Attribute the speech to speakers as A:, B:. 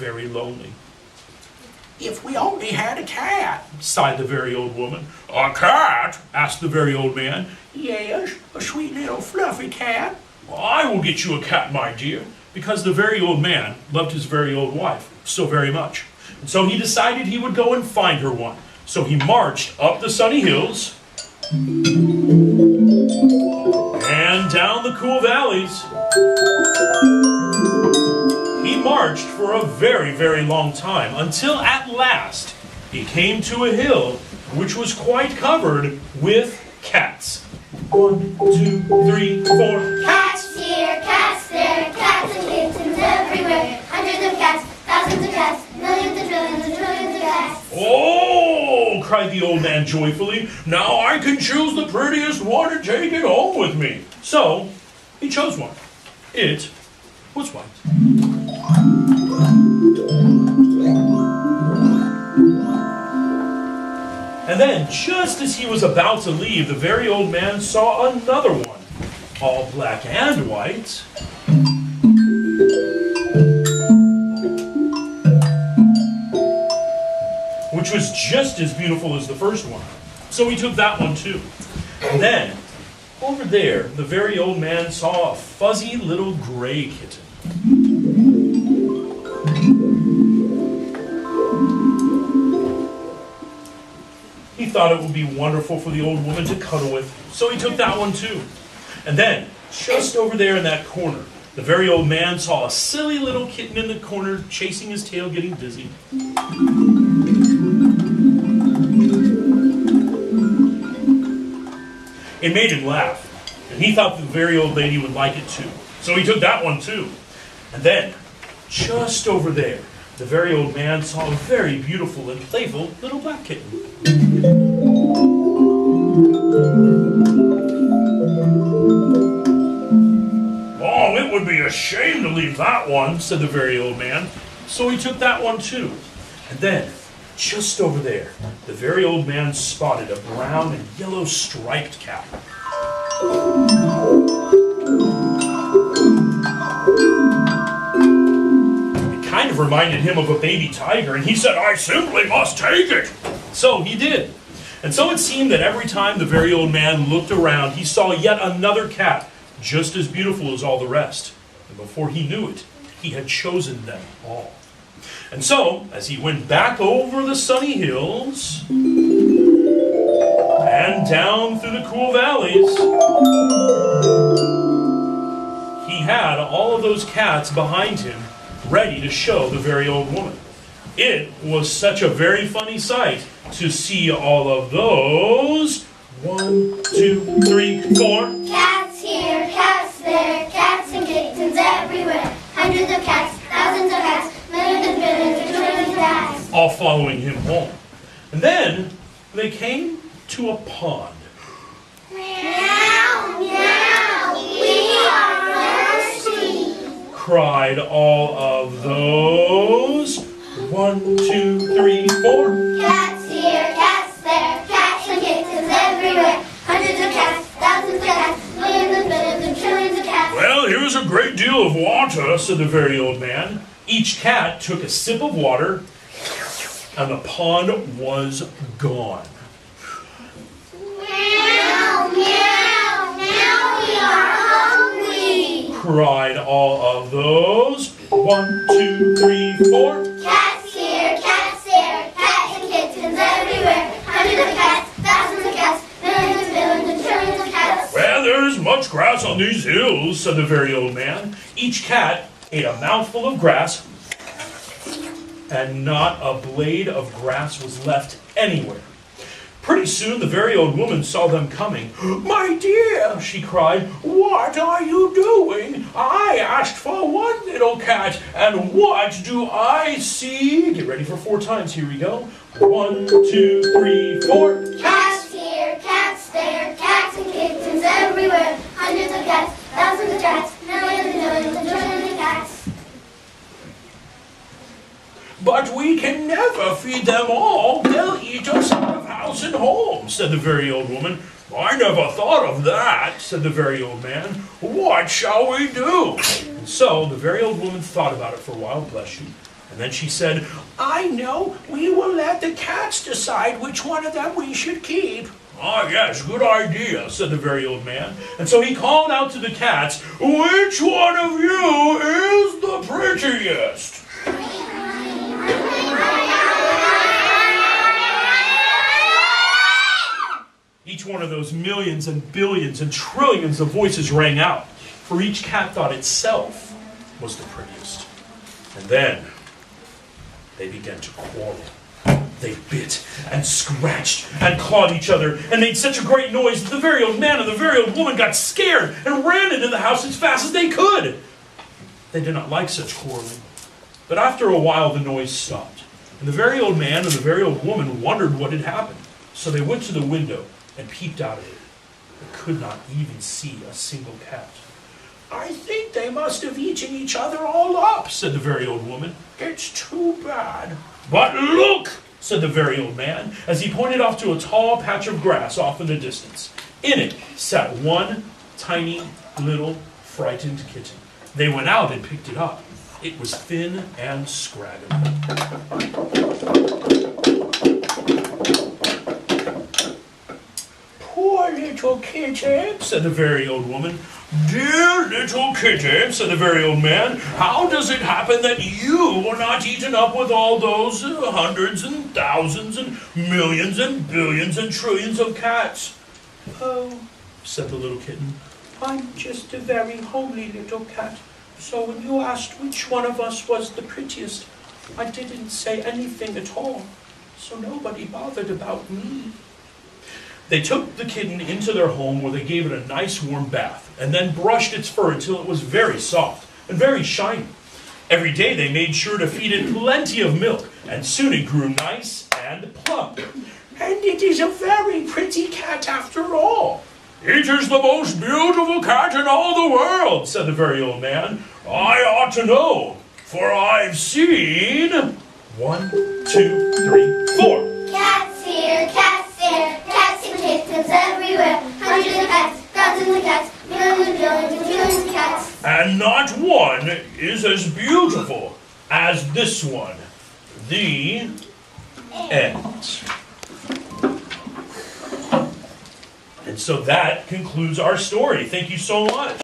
A: very lonely. "If we only had a cat," sighed the very old woman. "A cat?" asked the very old man. "Yes, a sweet little fluffy cat." "Well, I will get you a cat, my dear," because the very old man loved his very old wife so very much. And so he decided he would go and find her one. So he marched up the sunny hills and down the cool valleys. He marched for a very, very long time until at last he came to a hill which was quite covered with cats. 1, 2, 3, 4.
B: Cats here, cats there, cats and kittens everywhere. Hundreds of cats, thousands of cats, millions and trillions of cats.
A: "Oh!" cried the old man joyfully. "Now I can choose the prettiest one and take it home with me." So he chose one. It was white. And then, just as he was about to leave, the very old man saw another one, all black and white. Which was just as beautiful as the first one. So he took that one too. And then, over there, the very old man saw a fuzzy little gray kitten. He thought it would be wonderful for the old woman to cuddle with, so he took that one too. And then, just over there in that corner, the very old man saw a silly little kitten in the corner chasing his tail, getting dizzy. It made him laugh, and he thought the very old lady would like it too. So he took that one too. And then, just over there, the very old man saw a very beautiful and playful little black kitten. "Oh, it would be a shame to leave that one," said the very old man. So he took that one too. And then, just over there, the very old man spotted a brown and yellow striped cat. It kind of reminded him of a baby tiger, and he said, "I simply must take it." So he did. And so it seemed that every time the very old man looked around, he saw yet another cat just as beautiful as all the rest. And before he knew it, he had chosen them all. And so, as he went back over the sunny hills and down through the cool valleys, he had all of those cats behind him ready to show the very old woman. It was such a very funny sight to see all of those. 1, 2, 3, 4.
B: Cats here, cats there, cats and kittens everywhere. Hundreds of cats, thousands of cats, millions and billions and trillions of cats.
A: All following him home. And then they came to a pond.
B: Meow, meow, we are thirsty.
A: Cried all of those. 1, 2, 3, 4.
B: Cats here, cats there, cats and kittens everywhere. Hundreds of cats, thousands of cats, millions and billions and trillions of cats.
A: "Well, here's a great deal of water," said the very old man. Each cat took a sip of water, and the pond was gone.
B: Meow, meow, now we are hungry.
A: Cried all of those. 1, 2, 3, 4.
B: Cats here, cats there, cats and kittens everywhere. Hundreds of cats, thousands of cats, millions and billions and trillions of cats.
A: "Well, there's much grass on these hills," said the very old man. Each cat ate a mouthful of grass, and not a blade of grass was left anywhere. Pretty soon the very old woman saw them coming. "My dear," she cried, "what are you doing? I asked for one little cat, and what do I see?" Get ready for 4 times. Here we go. 1, 2, 3, 4.
B: Cats here, cats there, cats and kittens everywhere. Hundreds of cats, thousands of cats, millions and millions and trillions of cats.
A: "But we can never feed them all. They'll eat us out of house and home," said the very old woman. "I never thought of that," said the very old man. "What shall we do?" And so the very old woman thought about it for a while, bless you. And then she said, "I know, we will let the cats decide which one of them we should keep." "Ah, yes, good idea," said the very old man. And so he called out to the cats, "Which one of you is the prettiest?" Each one of those millions and billions and trillions of voices rang out, for each cat thought itself was the prettiest. And then they began to quarrel. They bit and scratched and clawed each other and made such a great noise that the very old man and the very old woman got scared and ran into the house as fast as they could. They did not like such quarreling. But after a while the noise stopped, and the very old man and the very old woman wondered what had happened. So they went to the window and peeped out of it, but could not even see a single cat. "I think they must have eaten each other all up," said the very old woman. "It's too bad." "But look," said the very old man, as he pointed off to a tall patch of grass off in the distance. In it sat one tiny, little, frightened kitten. They went out and picked it up. It was thin and scraggly. "Poor little kitten," said the very old woman. "Dear little kitten," said the very old man, "how does it happen that you were not eaten up with all those hundreds and thousands and millions and billions and trillions of cats?" "Oh," said the little kitten, "I'm just a very homely little cat. So when you asked which one of us was the prettiest, I didn't say anything at all. So nobody bothered about me." They took the kitten into their home where they gave it a nice warm bath and then brushed its fur until it was very soft and very shiny. Every day they made sure to feed it plenty of milk, and soon it grew nice and plump. "And it is a very pretty cat after all." "It is the most beautiful cat in all the world," said the very old man. "I ought to know, for I've seen 1, 2, 3, 4.
B: Cats here, cats there, cats and kittens everywhere. Hundreds of cats, thousands of cats, millions and billions and trillions of cats.
A: And not one is as beautiful as this one." The end. And so that concludes our story. Thank you so much.